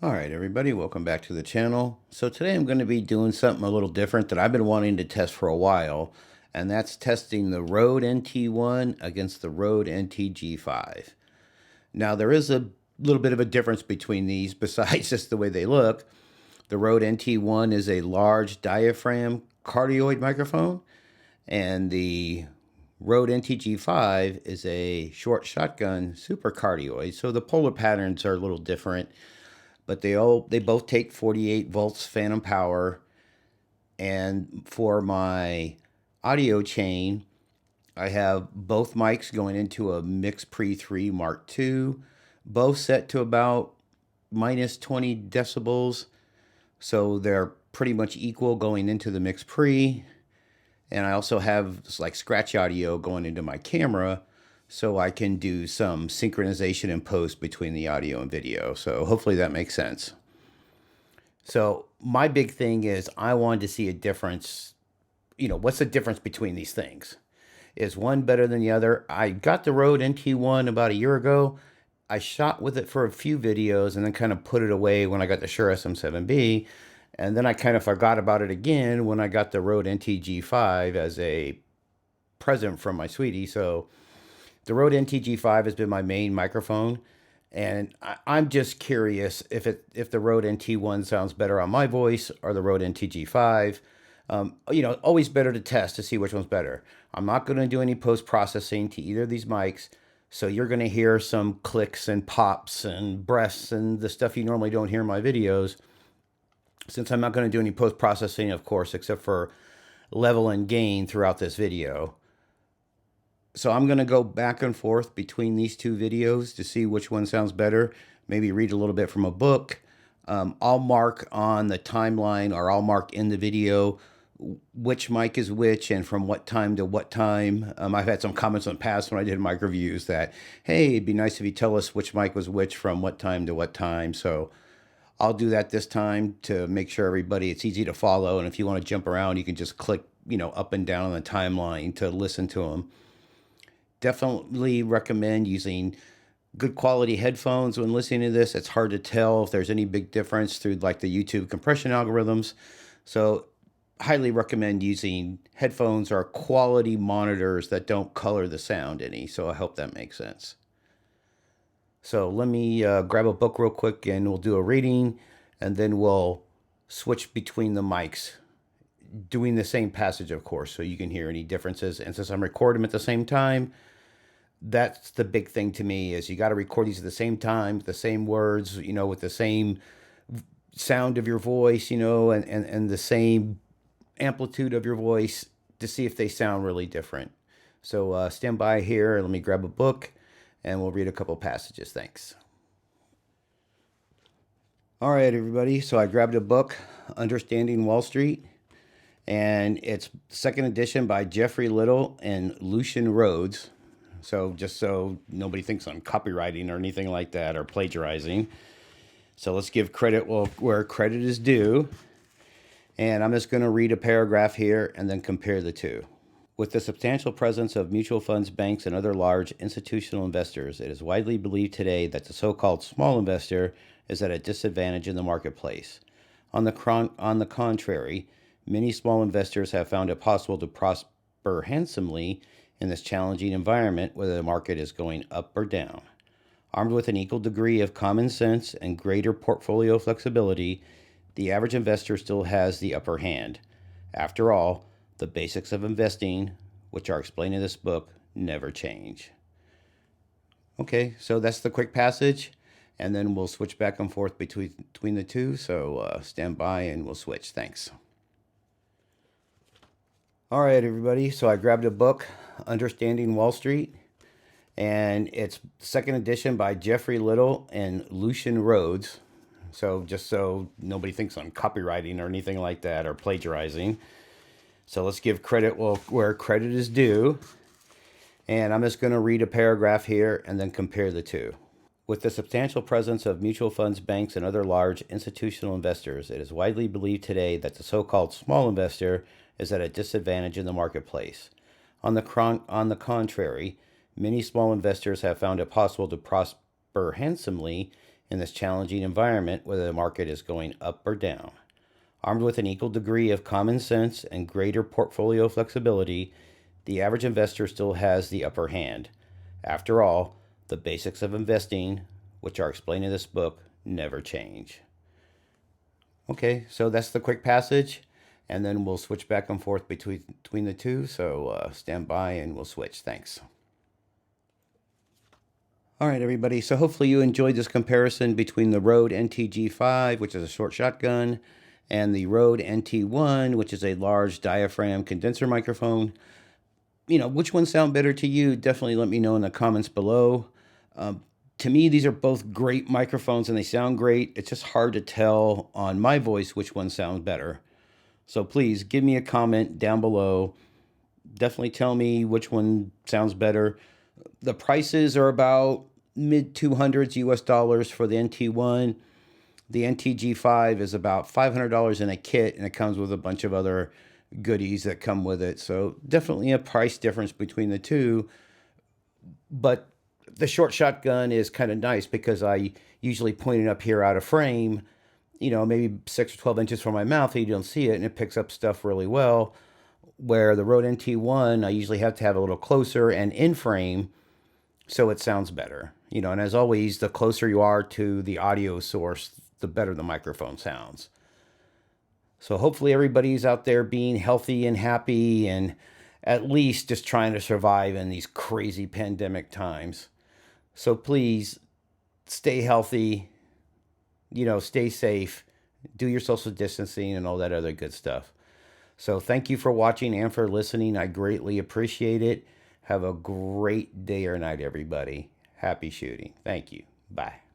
All right, everybody, welcome back to the channel. So today I'm going to be doing something a little different that I've been wanting to test for a while, and that's testing the Rode NT1 against the Rode NTG5. Now, there is a little bit of a difference between these besides just the way they look. The Rode NT1 is a large diaphragm cardioid microphone, and the Rode NTG5 is a short shotgun supercardioid. So the polar patterns are a little different, but they both take 48 volts phantom power. And for my audio chain, I have both mics going into a Mix Pre 3 Mark II, both set to about minus 20 decibels. So they're pretty much equal going into the Mix Pre. And I also have like scratch audio going into my camera, so I can do some synchronization and post between the audio and video. So hopefully that makes sense. So my big thing is I wanted to see a difference. What's the difference between these things? Is one better than the other? I got the Rode NT1 about a year ago. I shot with it for a few videos and then kind of put it away when I got the Shure SM7B. And then I kind of forgot about it again when I got the Rode NTG5 as a present from my sweetie. So the Rode NTG5 has been my main microphone, and I'm just curious if the Rode NT1 sounds better on my voice or the Rode NTG5. Always better to test to see which one's better. I'm not going to do any post processing to either of these mics, so you're going to hear some clicks and pops and breaths and the stuff you normally don't hear in my videos. Since I'm not going to do any post processing, of course, except for level and gain throughout this video. So I'm going to go back and forth between these two videos to see which one sounds better. Maybe read a little bit from a book. I'll mark on the timeline, or I'll mark in the video which mic is which and from what time to what time. I've had some comments in the past when I did mic reviews that, hey, it'd be nice if you tell us which mic was which from what time to what time. So I'll do that this time to make sure it's easy to follow. And if you want to jump around, you can just click, up and down on the timeline to listen to them. Definitely recommend using good quality headphones when listening to this. It's hard to tell if there's any big difference through like the YouTube compression algorithms. So highly recommend using headphones or quality monitors that don't color the sound any. So I hope that makes sense. So let me grab a book real quick and we'll do a reading, and then we'll switch between the mics, doing the same passage, of course, so you can hear any differences. And since I'm recording them at the same time, that's the big thing to me, is you got to record these at the same time, the same words, with the same sound of your voice, and the same amplitude of your voice to see if they sound really different. So stand by here. Let me grab a book and we'll read a couple passages. Thanks. All right, everybody. So I grabbed a book, Understanding Wall Street, and it's second edition by Jeffrey Little and Lucian Rhodes. So just so nobody thinks I'm copywriting or anything like that or plagiarizing. So let's give credit where credit is due. And I'm just going to read a paragraph here and then compare the two. With the substantial presence of mutual funds, banks, and other large institutional investors, it is widely believed today that the so-called small investor is at a disadvantage in the marketplace. On the contrary, many small investors have found it possible to prosper handsomely in this challenging environment, whether the market is going up or down. Armed with an equal degree of common sense and greater portfolio flexibility, the average investor still has the upper hand. After all, the basics of investing, which are explained in this book, never change. Okay, so that's the quick passage, and then we'll switch back and forth between the two. So stand by and we'll switch. Thanks. All right, everybody. So I grabbed a book, Understanding Wall Street, and it's second edition by Jeffrey Little and Lucian Rhodes. So just so nobody thinks I'm copywriting or anything like that or plagiarizing. So let's give credit where credit is due. And I'm just going to read a paragraph here and then compare the two. With the substantial presence of mutual funds, banks, and other large institutional investors, it is widely believed today that the so-called small investor is at a disadvantage in the marketplace. On the contrary, many small investors have found it possible to prosper handsomely in this challenging environment, whether the market is going up or down. Armed with an equal degree of common sense and greater portfolio flexibility, the average investor still has the upper hand. After all, the basics of investing, which are explained in this book, never change. Okay, so that's the quick passage, and then we'll switch back and forth between the two. So stand by and we'll switch. Thanks. All right, everybody. So hopefully you enjoyed this comparison between the Rode NTG5, which is a short shotgun, and the Rode NT1, which is a large diaphragm condenser microphone. Which ones sound better to you? Definitely let me know in the comments below. To me, these are both great microphones and they sound great. It's just hard to tell on my voice which one sounds better. So please give me a comment down below. Definitely tell me which one sounds better. The prices are about mid 200s US dollars for the NT1. The NTG5 is about $500 in a kit, and it comes with a bunch of other goodies that come with it. So definitely a price difference between the two. But the short shotgun is kind of nice because I usually point it up here out of frame, maybe 6 or 12 inches from my mouth, and you don't see it, and it picks up stuff really well. Where the Rode NT1, I usually have to have a little closer and in frame, so it sounds better. And as always, the closer you are to the audio source, the better the microphone sounds. So hopefully everybody's out there being healthy and happy and at least just trying to survive in these crazy pandemic times. So please stay healthy, stay safe, do your social distancing and all that other good stuff. So thank you for watching and for listening. I greatly appreciate it. Have a great day or night, everybody. Happy shooting. Thank you. Bye.